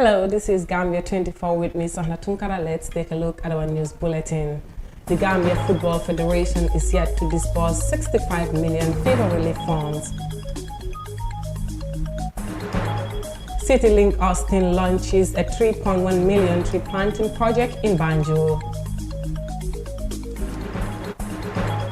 Hello, this is Gambia 24 with me, Sohna Tunkara. Let's take a look at our news bulletin. The Gambia Football Federation is yet to disburse 65 million fever relief funds. CityLink Austin launches a 3.1 million tree planting project in Banjul.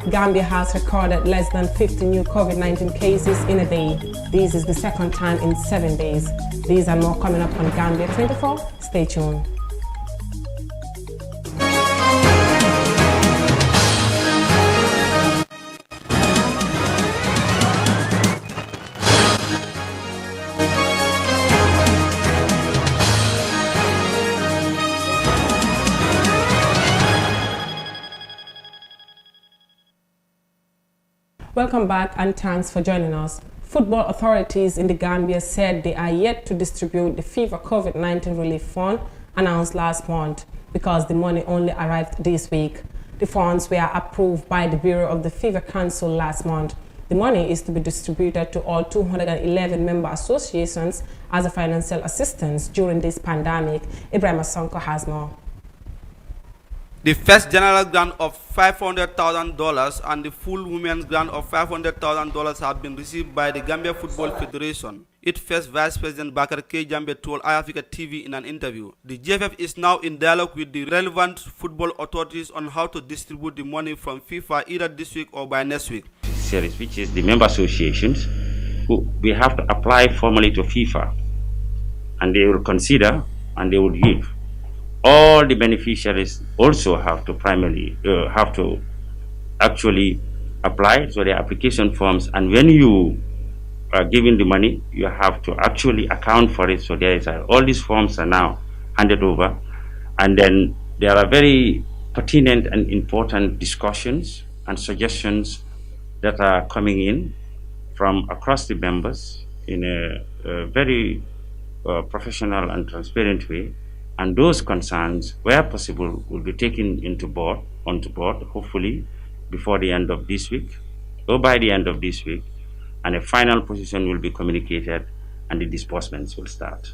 Gambia has recorded less than 50 new COVID-19 cases in a day. This is the second time in 7 days. These and more coming up on Gambia 24. Stay tuned. Welcome back and thanks for joining us. Football authorities in the Gambia said they are yet to distribute the FIFA COVID-19 relief fund announced last month because the money only arrived this week. The funds were approved by the Bureau of the FIFA Council last month. The money is to be distributed to all 211 member associations as a financial assistance during this pandemic. Ibrahim Sonko has more. The first general grant of $500,000 and the full women's grant of $500,000 have been received by the Gambia Football Federation. Its first Vice President Bakar K. Jambe told iAfrica TV in an interview. The GFF is now in dialogue with the relevant football authorities on how to distribute the money from FIFA either this week or by next week. Series, which is the member associations, who we have to apply formally to FIFA, and they will consider and they will give. All the beneficiaries also have to actually apply to their application forms, and when you are giving the money, you have to actually account for it. So there is all these forms are now handed over, and then there are very pertinent and important discussions and suggestions that are coming in from across the members in a very professional and transparent way. And those concerns, where possible, will be taken onto board, hopefully before the end of this week or by the end of this week, and a final position will be communicated and the disbursements will start.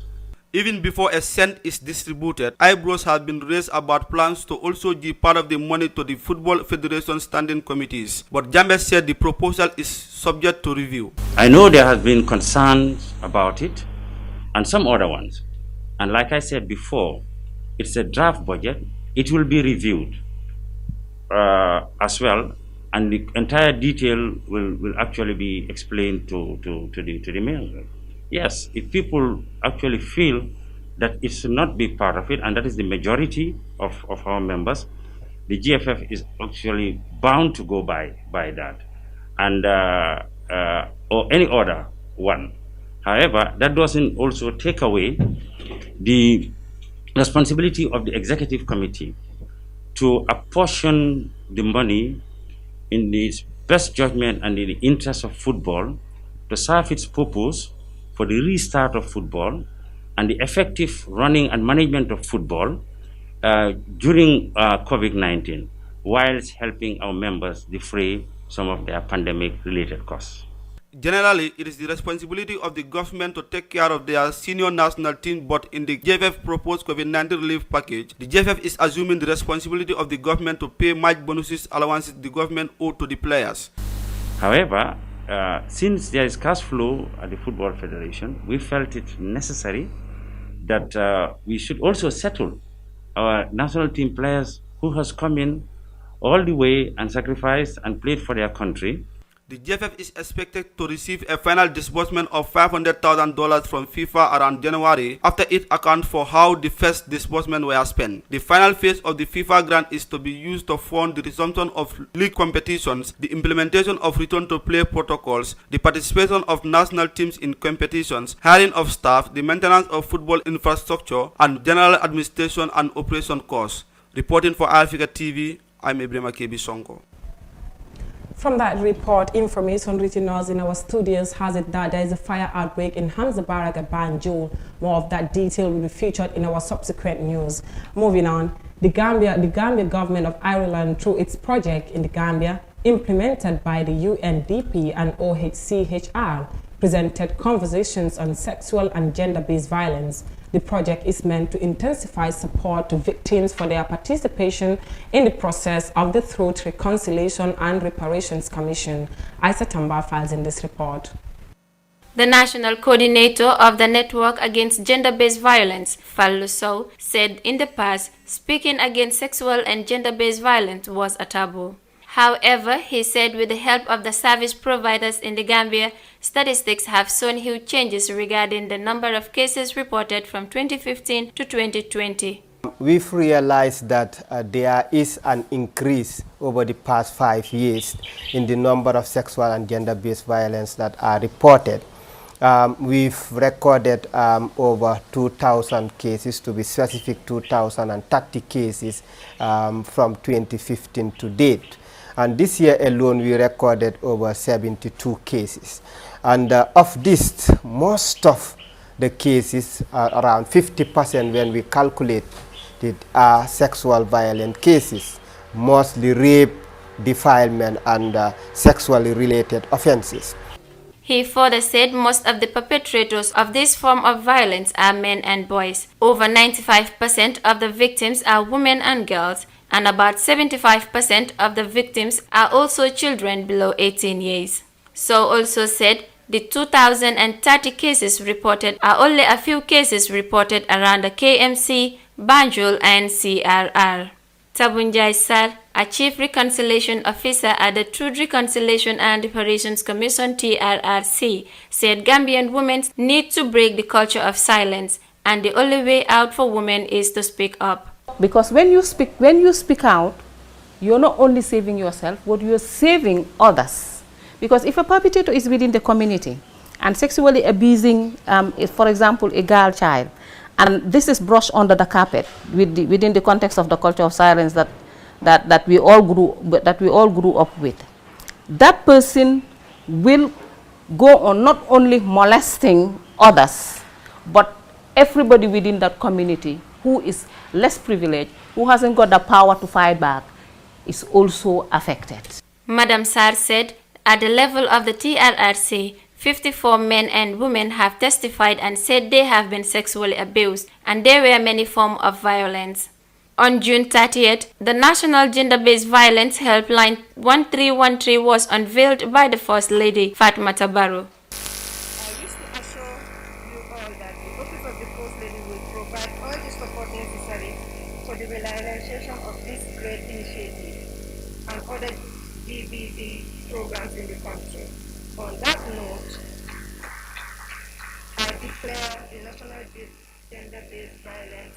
Even before a cent is distributed, eyebrows have been raised about plans to also give part of the money to the Football Federation standing committees. But Jambe said the proposal is subject to review. I know there has been concerns about it and some other ones. And like I said before, it's a draft budget. It will be reviewed as well, and the entire detail will actually be explained to the mayor. Yes, if people actually feel that it should not be part of it, and that is the majority of our members, the GFF is actually bound to go by that, and or any other one. However, that doesn't also take away the responsibility of the executive committee to apportion the money in its best judgment and in the interest of football to serve its purpose for the restart of football and the effective running and management of football during COVID-19, whilst helping our members defray some of their pandemic-related costs. Generally, it is the responsibility of the government to take care of their senior national team, but in the GFF proposed COVID-19 relief package, the GFF is assuming the responsibility of the government to pay match bonuses, allowances the government owed to the players. However, since there is cash flow at the Football Federation, we felt it necessary that we should also settle our national team players who has come in all the way and sacrificed and played for their country. The GFF is expected to receive a final disbursement of $500,000 from FIFA around January after it accounts for how the first disbursement were spent. The final phase of the FIFA grant is to be used to fund the resumption of league competitions, the implementation of return-to-play protocols, the participation of national teams in competitions, hiring of staff, the maintenance of football infrastructure, and general administration and operation costs. Reporting for iAfrica TV, I'm Ibrahim Kebi Sonko. From that report, information reaching us in our studios has it that there is a fire outbreak in Hamza Barak at Banjul. More of that detail will be featured in our subsequent news. Moving on, the Gambia government of Ireland, through its project in the Gambia, implemented by the UNDP and OHCHR, presented conversations on sexual and gender-based violence. The project is meant to intensify support to victims for their participation in the process of the Truth, Reconciliation and Reparations Commission. Isa Tamba files in this report. The national coordinator of the Network Against Gender-Based Violence, Fallu Sow, said in the past, speaking against sexual and gender-based violence was a taboo. However, he said with the help of the service providers in the Gambia, statistics have shown huge changes regarding the number of cases reported from 2015 to 2020. We've realized that there is an increase over the past 5 years in the number of sexual and gender-based violence that are reported. We've recorded over 2,000 cases, to be specific 2,030 cases from 2015 to date. And this year alone we recorded over 72 cases. And of this, most of the cases, around 50% when we calculate it, are sexual violent cases, mostly rape, defilement and sexually related offenses. He further said most of the perpetrators of this form of violence are men and boys. Over 95% of the victims are women and girls, and about 75% of the victims are also children below 18 years. So also said the 2,030 cases reported are only a few cases reported around the KMC, Banjul and CRR. Tabunjai Sar, a Chief Reconciliation Officer at the Truth, Reconciliation and Reparations Commission TRRC, said Gambian women need to break the culture of silence, and the only way out for women is to speak up. Because when you speak out, you're not only saving yourself, but you're saving others. Because if a perpetrator is within the community and sexually abusing, for example, a girl child, and this is brushed under the carpet within the context of the culture of silence that we all grew up with, that person will go on not only molesting others, but everybody within that community who is less privileged, who hasn't got the power to fight back, is also affected. Madam Sar said at the level of the TRRC, 54 men and women have testified and said they have been sexually abused, and there were many forms of violence. On June 30th, the National Gender-Based Violence Helpline 1313 was unveiled by the First Lady, Fatmata Barrow. I wish to assure you all that the Office of the First Lady will provide all the support necessary for the realization of this great initiative and other GBV programs in the country. On that note, I declare the National Gender-Based Violence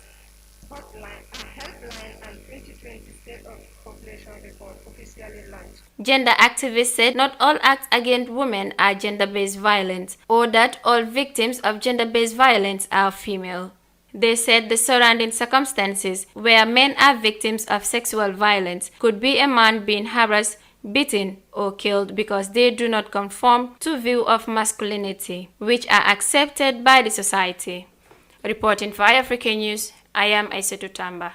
Hotline, a helpline, and 2020 State of Population Report officially launched. Gender activists said not all acts against women are gender-based violence, or that all victims of gender-based violence are female. They said the surrounding circumstances where men are victims of sexual violence could be a man being harassed, beaten or killed because they do not conform to view of masculinity, which are accepted by the society. Reporting for iAfrican News, I am Aissatou Tamba.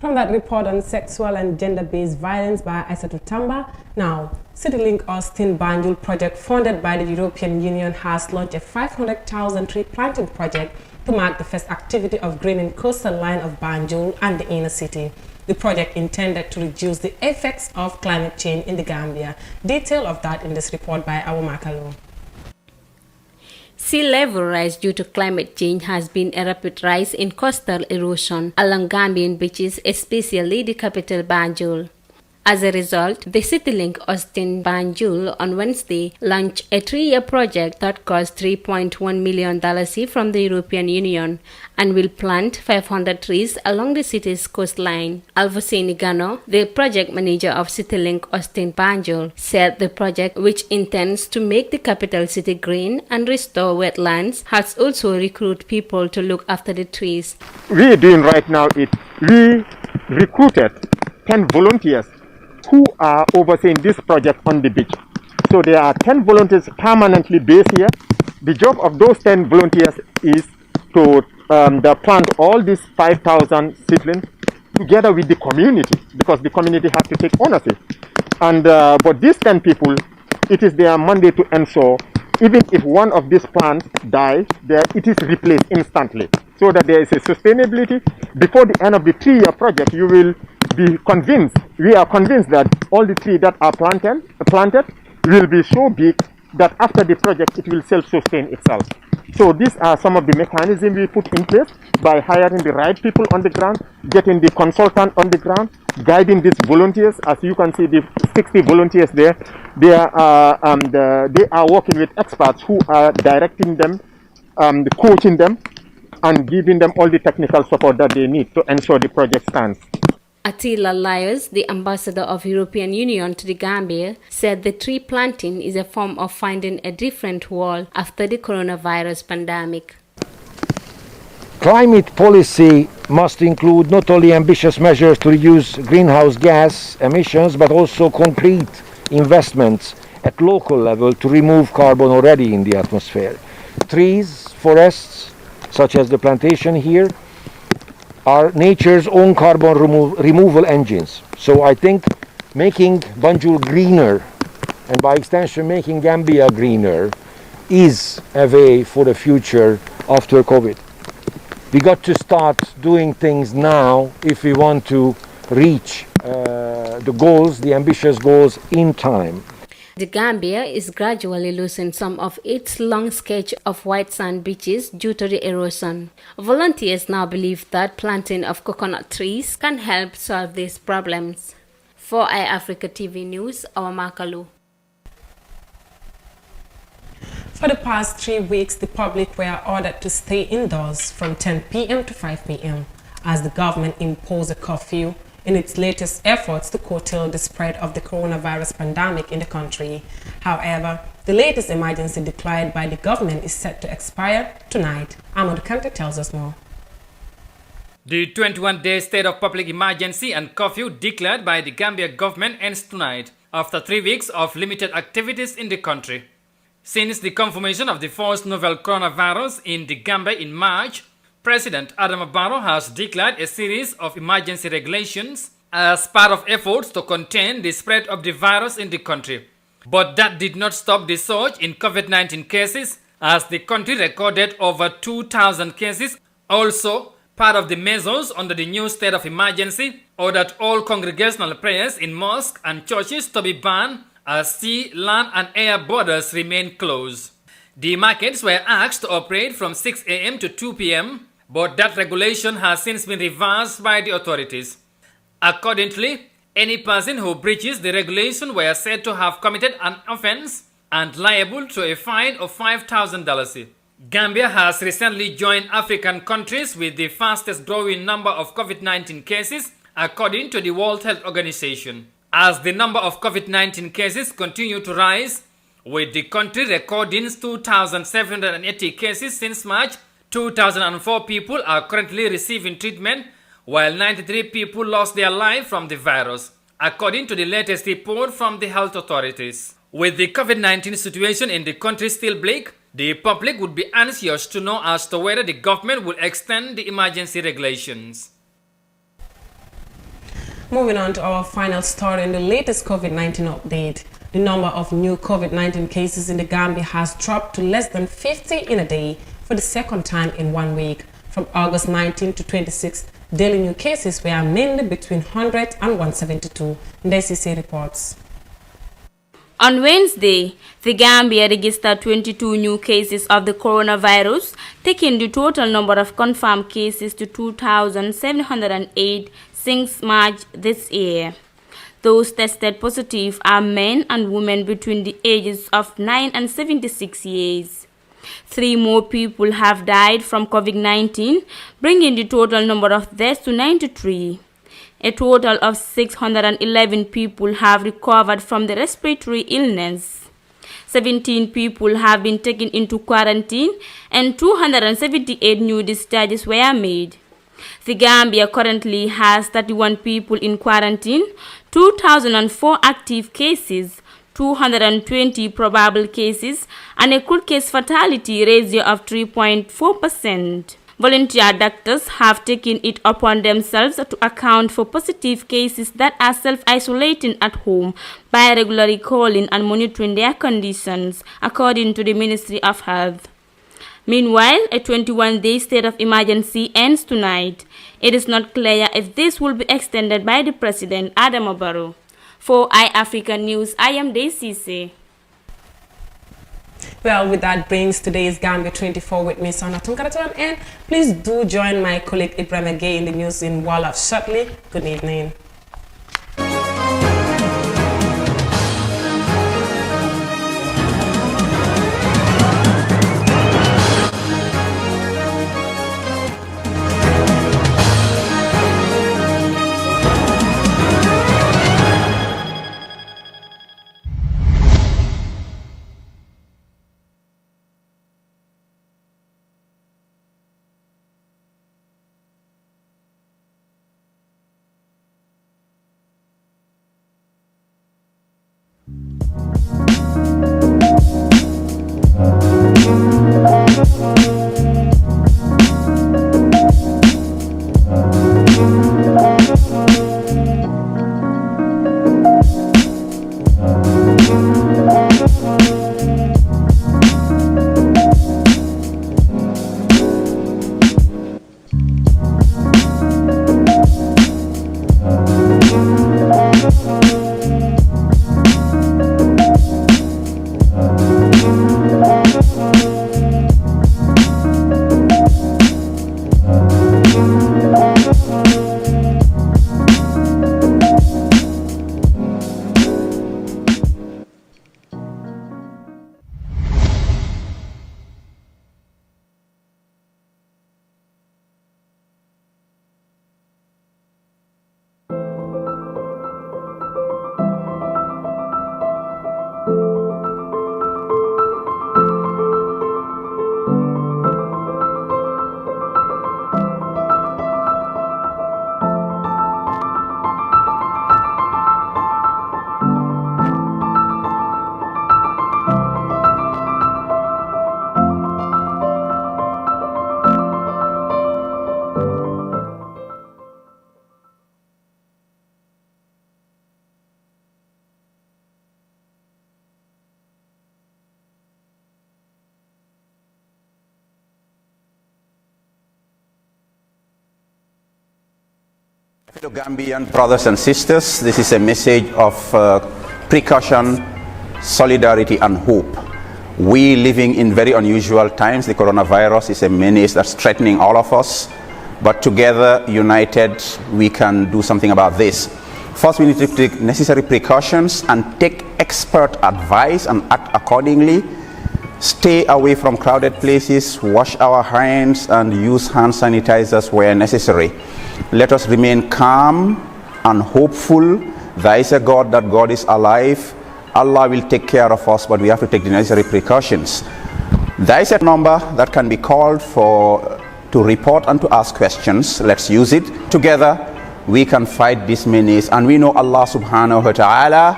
From that report on sexual and gender-based violence by Aissatou Tamba, now, CityLink Austin Banjul project funded by the European Union has launched a 500,000 tree planting project to mark the first activity of greening coastal line of Banjul and the inner city. The project intended to reduce the effects of climate change in the Gambia. Detail of that in this report by Awoma Kalou. Sea level rise due to climate change has been a rapid rise in coastal erosion along Gambian beaches, especially the capital Banjul. As a result, the CityLink Austin Banjul on Wednesday launched a 3-year project that cost $3.1 million from the European Union and will plant 500 trees along the city's coastline. Alvosini Gano, the project manager of CityLink Austin Banjul, said the project, which intends to make the capital city green and restore wetlands, has also recruited people to look after the trees. We are doing right now is we recruited 10 volunteers who are overseeing this project on the beach. So there are 10 volunteers permanently based here. The job of those 10 volunteers is to plant all these 5,000 seedlings together with the community, because the community has to take ownership. And but these 10 people, it is their mandate to ensure even if one of these plants dies, it is replaced instantly, so that there is a sustainability. Before the end of the 3-year project, you will be convinced, we are convinced that all the trees that are planted will be so big that after the project it will self-sustain itself. So these are some of the mechanisms we put in place by hiring the right people on the ground, getting the consultant on the ground, guiding these volunteers. As you can see, the 60 volunteers there, they are working with experts who are directing them, coaching them, and giving them all the technical support that they need to ensure the project stands. Attila Lyons, the ambassador of European Union to the Gambia, said the tree planting is a form of finding a different world after the coronavirus pandemic. Climate policy must include not only ambitious measures to reduce greenhouse gas emissions, but also concrete investments at local level to remove carbon already in the atmosphere. Trees, forests, such as the plantation here, are nature's own carbon removal engines. So I think making Banjul greener, and by extension making Gambia greener, is a way for the future after COVID. We got to start doing things now if we want to reach the goals, the ambitious goals, in time. The Gambia is gradually losing some of its long stretch of white sand beaches due to the erosion. Volunteers now believe that planting of coconut trees can help solve these problems. For iAfrica TV News, Awamakalu. For the past 3 weeks, the public were ordered to stay indoors from 10 p.m. to 5 p.m. as the government imposed a curfew in its latest efforts to curtail the spread of the coronavirus pandemic in the country. However, the latest emergency declared by the government is set to expire tonight. Ahmad Kante tells us more. The 21-day state of public emergency and curfew declared by the Gambia government ends tonight after 3 weeks of limited activities in the country. Since the confirmation of the first novel coronavirus in the Gambia in March, President Adama Barrow has declared a series of emergency regulations as part of efforts to contain the spread of the virus in the country. But that did not stop the surge in COVID-19 cases, as the country recorded over 2,000 cases. Also, part of the measures under the new state of emergency ordered all congregational prayers in mosques and churches to be banned as sea, land and air borders remain closed. The markets were asked to operate from 6 a.m. to 2 p.m., but that regulation has since been reversed by the authorities. Accordingly, any person who breaches the regulation were said to have committed an offense and liable to a fine of $5,000. Gambia has recently joined African countries with the fastest growing number of COVID-19 cases, according to the World Health Organization. As the number of COVID-19 cases continue to rise, with the country recording 2,780 cases since March, 2,004 people are currently receiving treatment, while 93 people lost their life from the virus, according to the latest report from the health authorities. With the COVID-19 situation in the country still bleak, the public would be anxious to know as to whether the government will extend the emergency regulations. Moving on to our final story in the latest COVID-19 update. The number of new COVID-19 cases in the Gambia has dropped to less than 50 in a day for the second time in 1 week. From August 19 to 26, daily new cases were mainly between 100 and 172. NDCC reports. On Wednesday, the Gambia registered 22 new cases of the coronavirus, taking the total number of confirmed cases to 2,708 since March this year. Those tested positive are men and women between the ages of 9 and 76 years. 3 more people have died from COVID-19, bringing the total number of deaths to 93. A total of 611 people have recovered from the respiratory illness. 17 people have been taken into quarantine and 278 new discharges were made. The Gambia currently has 31 people in quarantine, 2,004 active cases, 220 probable cases, and a crude case fatality ratio of 3.4%. Volunteer doctors have taken it upon themselves to account for positive cases that are self-isolating at home by regularly calling and monitoring their conditions, according to the Ministry of Health. Meanwhile, a 21-day state of emergency ends tonight. It is not clear if this will be extended by the President, Adama Barrow. For iAfrica News, I am Daisy. Well, with that brings today's Gambia 24 with me, Sona Tunkaratan, and please do join my colleague Ibrahim Gay in the news in Wolof shortly. Good evening. Fellow Gambian brothers and sisters, this is a message of precaution, solidarity and hope. We living in very unusual times. The coronavirus is a menace that's threatening all of us, but together, united, we can do something about this. First, we need to take necessary precautions and take expert advice and act accordingly. Stay away from crowded places, wash our hands and use hand sanitizers where necessary. Let us remain calm and hopeful. There is a God, that God is alive. Allah will take care of us, but we have to take the necessary precautions. There is a number that can be called to report and to ask questions. Let's use it. Together, we can fight this menace, and we know Allah subhanahu wa ta'ala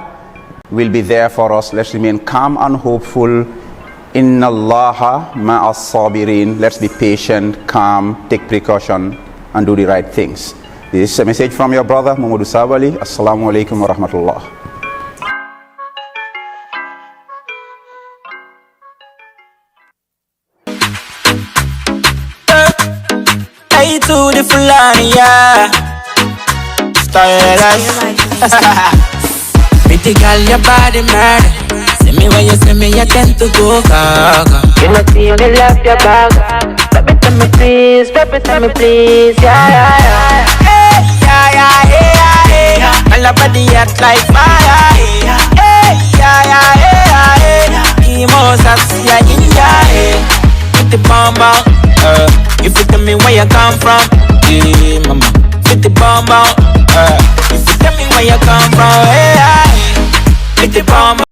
will be there for us. Let's remain calm and hopeful. Inna Allaha ma'as sabirin. Let's be patient, calm, take precaution, and do the right things. This is a message from your brother, Muhammadu Sabali. Assalamu alaikum wa rahmatullah. Hey, to the Fulani, yeah. Pretty girl, your body murder. See me when you see me, you tend to go gaga. You know, see, only love your bag. Drop it to me, please. Drop it to me, please. Yeah, yeah, yeah. Hey, yeah, yeah, yeah, yeah. My love body hot like fire. Hey, yeah, yeah, yeah, yeah. Emo sassy, yeah, in yeah. Put the bomb out. If you tell me where you come from, yeah, mama. Put the bomb out. If you tell me where you come from, hey, put the bomb out.